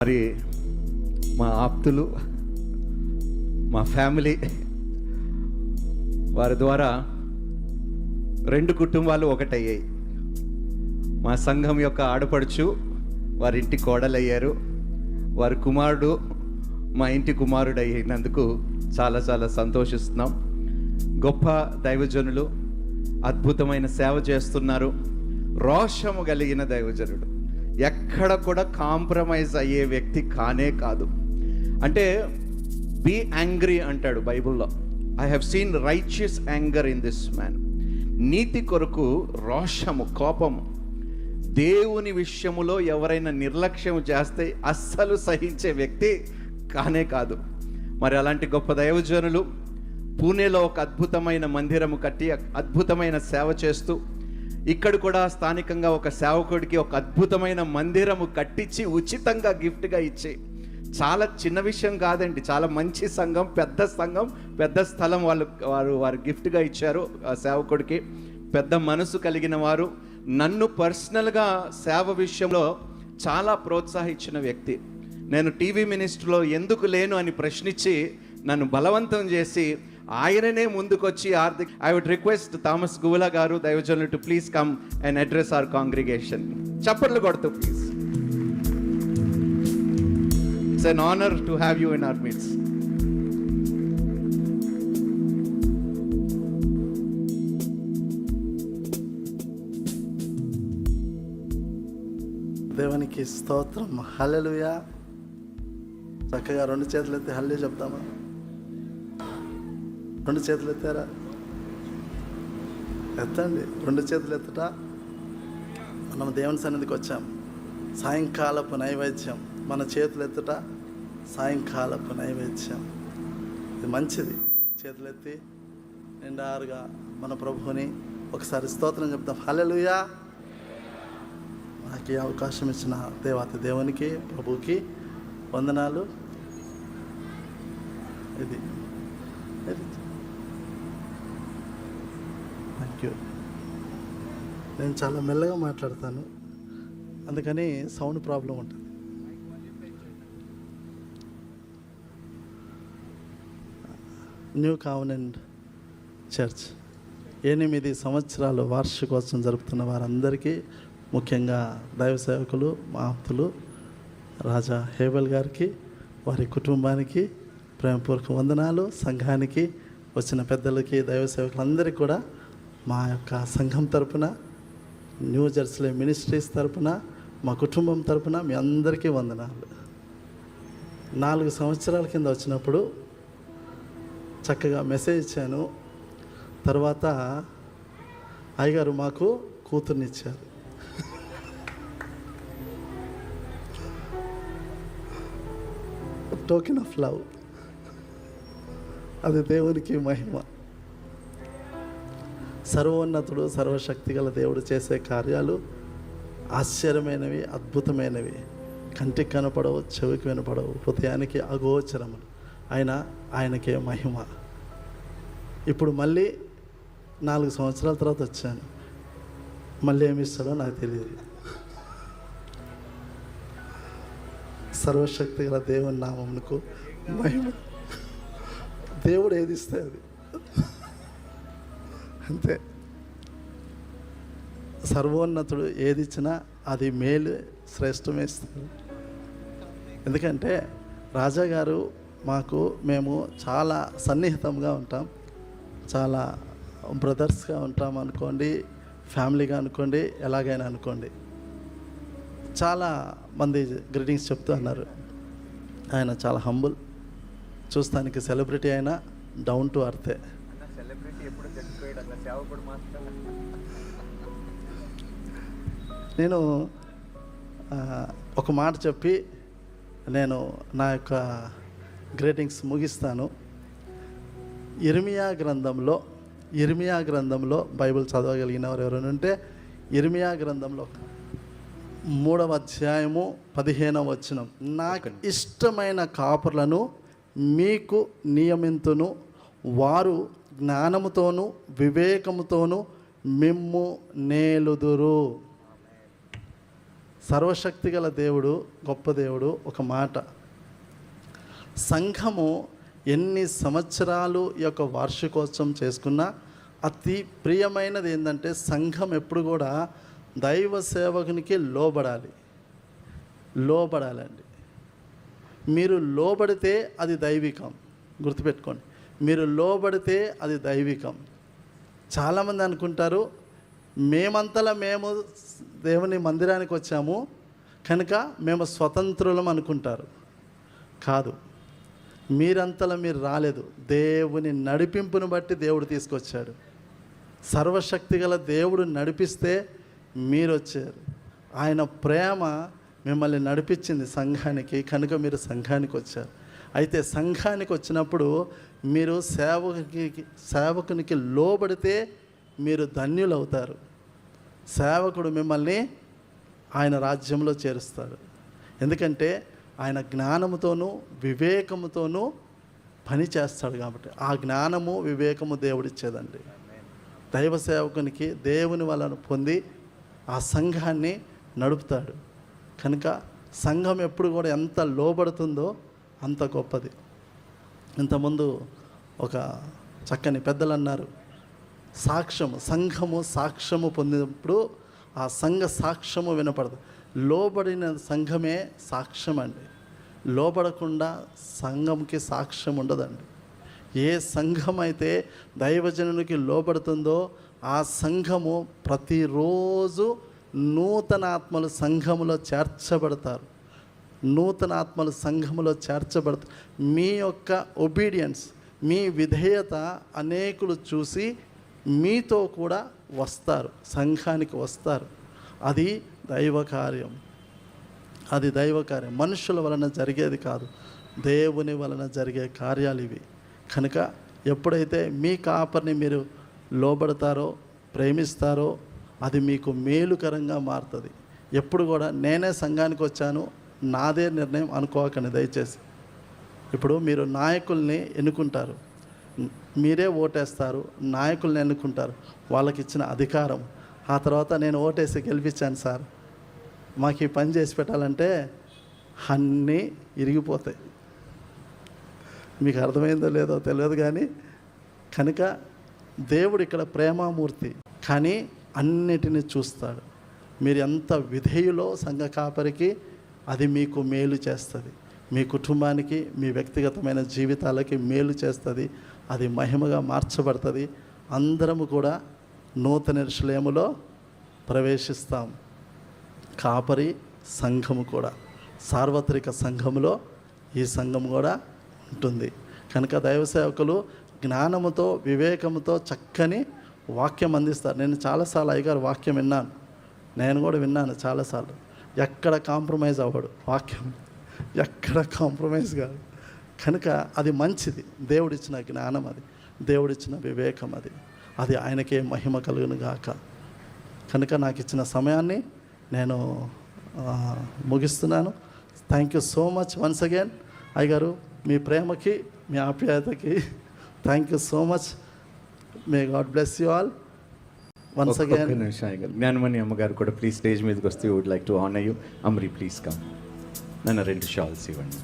మరి మా ఆప్తులు, మా ఫ్యామిలీ వారి ద్వారా 2 కుటుంబాలు ఒకటయ్యాయి. మా సంఘం యొక్క ఆడపడుచు వారి ఇంటి కోడలయ్యారు, వారి కుమారుడు మా ఇంటి కుమారుడు అయినందుకు చాలా చాలా సంతోషిస్తున్నాం. గొప్ప దైవజనులు, అద్భుతమైన సేవ చేస్తున్నారు. రోషము కలిగిన దైవజనుడు, ఎక్కడ కూడా కాంప్రమైజ్ అయ్యే వ్యక్తి కానే కాదు. అంటే బీ యాంగ్రీ అంటాడు బైబుల్లో. I have seen righteous anger in this man. నీతి కొరకు రోషము, కోపము. దేవుని విషయములో ఎవరైనా నిర్లక్ష్యం చేస్తే అస్సలు సహించే వ్యక్తి కానే కాదు. మరి అలాంటి గొప్ప దైవజనులు పూణేలో ఒక అద్భుతమైన మందిరము కట్టి అద్భుతమైన సేవ చేస్తూ, ఇక్కడ కూడా స్థానికంగా ఒక సేవకుడికి ఒక అద్భుతమైన మందిరము కట్టించి ఉచితంగా గిఫ్ట్గా ఇచ్చి, చాలా చిన్న విషయం కాదండి, చాలా మంచి సంఘం, పెద్ద స్థలం వారు గిఫ్ట్గా ఇచ్చారు ఆ సేవకుడికి. పెద్ద మనసు కలిగిన వారు. నన్ను పర్సనల్గా సేవ విషయంలో చాలా ప్రోత్సహించిన వ్యక్తి. నేను టీవీ మినిస్ట్రీలో ఎందుకు లేను అని ప్రశ్నించి నన్ను బలవంతం చేసి ఆయననే ముందుకొచ్చి I would request Thomas Guvala గారు, దైవజనులు, to please come and address our congregation. చప్పట్లు కొడుతూ please. It's an honor to have you in our midst. దేవునికి స్తోత్రం. హల్లెలూయా. చక్కగా 2 చేతులు ఎత్తి హల్లే చెప్తామా? 2 చేతులు ఎత్తారా? ఎత్తండి. 2 చేతులు ఎత్తుట. మనం దేవుని సన్నిధికి వచ్చాం. సాయంకాలపు నైవేద్యం. మన చేతులు ఎత్తుట సాయంకాలపు నైవేద్యం. ఇది మంచిది. చేతులు ఎత్తి నిండారుగా మన ప్రభువుని ఒకసారి స్తోత్రం చెప్తాం. హల్లెలూయా. నాకు ఈ అవకాశం ఇచ్చిన దేవాతి దేవునికి, ప్రభువుకి వందనాలు. ఇది థ్యాంక్ యూ. నేను చాలా మెల్లగా మాట్లాడతాను, అందుకని సౌండ్ ప్రాబ్లం ఉంటుంది. న్యూ కావనెంట్ చర్చ్ 8 సంవత్సరాలు వార్షికోత్సవం జరుపుతున్న వారందరికీ, ముఖ్యంగా దైవ సేవకులు, మా ఆప్తులు రాజా హేబల్ గారికి, వారి కుటుంబానికి ప్రేమపూర్వక వందనాలు. సంఘానికి వచ్చిన పెద్దలకి, దైవ సేవకులందరికీ కూడా మా యొక్క సంఘం తరపున, న్యూ జెర్సీ మినిస్ట్రీస్ తరపున, మా కుటుంబం తరపున మీ అందరికీ వందనాలు. 4 సంవత్సరాల కింద వచ్చినప్పుడు చక్కగా మెసేజ్ ఇచ్చాను. తర్వాత అయ్యగారు మాకు కూతుర్నిచ్చారు. Token of love. అది దేవునికి మహిమ. సర్వోన్నతుడు, సర్వశక్తి గల దేవుడు చేసే కార్యాలు ఆశ్చర్యమైనవి, అద్భుతమైనవి. కంటికి కనపడవు, చెవికి వినపడవు, హృదయానికి అగోచరములు. ఆయనకే మహిమ. ఇప్పుడు మళ్ళీ 4 సంవత్సరాల తర్వాత వచ్చాను. మళ్ళీ ఏమి ఇస్తాడో నాకు తెలియదు. సర్వశక్తి గల దేవుని నామమునకు మహిమ. దేవుడు ఏది ఇస్తే అది అంతే. సర్వోన్నతుడు ఏది ఇచ్చినా అది మేలు, శ్రేష్టమే ఇస్తాడు. ఎందుకంటే రాజాగారు మేము చాలా సన్నిహితంగా ఉంటాం, చాలా బ్రదర్స్గా ఉంటాం అనుకోండి, ఫ్యామిలీగా అనుకోండి, ఎలాగైనా అనుకోండి. చాలా మంది గ్రీటింగ్స్ చెప్తూ అన్నారు. ఆయన చాలా హంబుల్, చూస్తానికి సెలబ్రిటీ అయినా డౌన్ టు అర్తే. నేను ఒక మాట చెప్పి నేను నా యొక్క గ్రీటింగ్స్ ముగిస్తాను. ఇర్మియా గ్రంథంలో బైబిల్ చదవగలిగిన వారు ఎవరైనా ఉంటే, ఇర్మియా గ్రంథంలో 3వ అధ్యాయము 15వ వచనం. నాకు ఇష్టమైన కాపురులను మీకు నియమింతును, వారు జ్ఞానముతోనూ వివేకముతోనూ మిమ్ము నేలుదురు. సర్వశక్తి గల దేవుడు, గొప్ప దేవుడు ఒక మాట, సంఘము ఎన్ని సంవత్సరాలు ఈ యొక్క వార్షికోత్సవం చేసుకున్నా అతి ప్రియమైనది ఏంటంటే సంఘం ఎప్పుడు కూడా దైవ సేవకునికి లోబడాలండి. మీరు లోబడితే అది దైవికం. గుర్తుపెట్టుకోండి, మీరు లోబడితే అది దైవికం. చాలామంది అనుకుంటారు మేమంతలా మేము దేవుని మందిరానికి వచ్చాము కనుక మేము స్వతంత్రులం అనుకుంటారు. కాదు, మీరంతలా మీరు రాలేదు. దేవుని నడిపింపును బట్టి దేవుడు తీసుకొచ్చాడు. సర్వశక్తి గల దేవుడు నడిపిస్తే మీరు వచ్చారు. ఆయన ప్రేమ మిమ్మల్ని నడిపించింది సంఘానికి, కనుక మీరు సంఘానికి వచ్చారు. అయితే సంఘానికి వచ్చినప్పుడు మీరు సేవకునికి లోబడితే మీరు ధన్యులవుతారు. సేవకుడు మిమ్మల్ని ఆయన రాజ్యంలో చేరుస్తాడు. ఎందుకంటే ఆయన జ్ఞానముతోనూ వివేకముతోనూ పని చేస్తాడు కాబట్టి. ఆ జ్ఞానము వివేకము దేవుడిచ్చేదండి. దైవ సేవకునికి దేవుని వలన పొంది ఆ సంఘాన్ని నడుపుతాడు. కనుక సంఘం ఎప్పుడు కూడా ఎంత లోబడుతుందో అంత గొప్పది. ఇంతకుముందు ఒక చక్కని పెద్దలు అన్నారు, సంఘము సాక్ష్యము పొందినప్పుడు ఆ సంఘ సాక్ష్యము వినపడదు. లోబడిన సంఘమే సాక్ష్యం అండి. లోబడకుండా సంఘంకి సాక్ష్యం ఉండదండి. ఏ సంఘం అయితే దైవజనునికి లోబడుతుందో ఆ సంఘము ప్రతిరోజు నూతన ఆత్మలు సంఘములో చేర్చబడతారు. మీ యొక్క ఒబీడియన్స్, మీ విధేయత అనేకులు చూసి మీతో కూడా వస్తారు, సంఘానికి వస్తారు. అది దైవ కార్యం. మనుషుల వలన జరిగేది కాదు, దేవుని వలన జరిగే కార్యాలు ఇవి. కనుక ఎప్పుడైతే మీ కాపరిని మీరు లోబడతారో, ప్రేమిస్తారో, అది మీకు మేలుకరంగా మారుతుంది. ఎప్పుడు కూడా నేనే సంఘానికి వచ్చాను, నాదే నిర్ణయం అనుకోకండి దయచేసి. ఇప్పుడు మీరు నాయకుల్ని ఎన్నుకుంటారు, మీరే ఓటేస్తారు, నాయకుల్ని ఎన్నుకుంటారు, వాళ్ళకి ఇచ్చిన అధికారం. ఆ తర్వాత నేను ఓటేసి గెలిపించాను సార్, మాకు ఈ పని చేసి పెట్టాలంటే అన్నీ ఇరిగిపోతాయి. మీకు అర్థమైందో లేదో తెలియదు కానీ, కనుక దేవుడు ఇక్కడ ప్రేమామూర్తి, కానీ అన్నిటిని చూస్తాడు. మీరు ఎంత విధేయులో సంఘ కాపరికి అది మీకు మేలు చేస్తుంది, మీ కుటుంబానికి, మీ వ్యక్తిగతమైన జీవితాలకి మేలు చేస్తుంది. అది మహిమగా మార్చబడుతుంది. అందరము కూడా నూతన యెరూషలేములో ప్రవేశిస్తాం. కాపరి సంఘము కూడా, సార్వత్రిక సంఘములో ఈ సంఘం కూడా ఉంటుంది. కనుక దైవ సేవకులు జ్ఞానముతో, వివేకముతో చక్కని వాక్యం అందిస్తారు. నేను చాలాసార్లు అయ్యగారు వాక్యం విన్నాను, నేను కూడా విన్నాను చాలాసార్లు. ఎక్కడ కాంప్రమైజ్ అవ్వడు వాక్యం, ఎక్కడ కాంప్రమైజ్ కాదు. కనుక అది మంచిది. దేవుడిచ్చిన జ్ఞానం అది, దేవుడిచ్చిన వివేకం అది ఆయనకే మహిమ కలుగును గాక. కనుక నాకు ఇచ్చిన సమయాన్ని నేను ముగిస్తున్నాను. Thank you so much once again అయ్యగారు. మీ ప్రేమకి, మీ ఆప్యాయతకి thank you so much. May God bless you all once again. Gnanamani అమ్మగారు కూడా ప్లీజ్ స్టేజ్ మీదకి వస్తే would like to honour you. Amri please come. నన్ను 2 షాల్స్ ఇవ్వండి.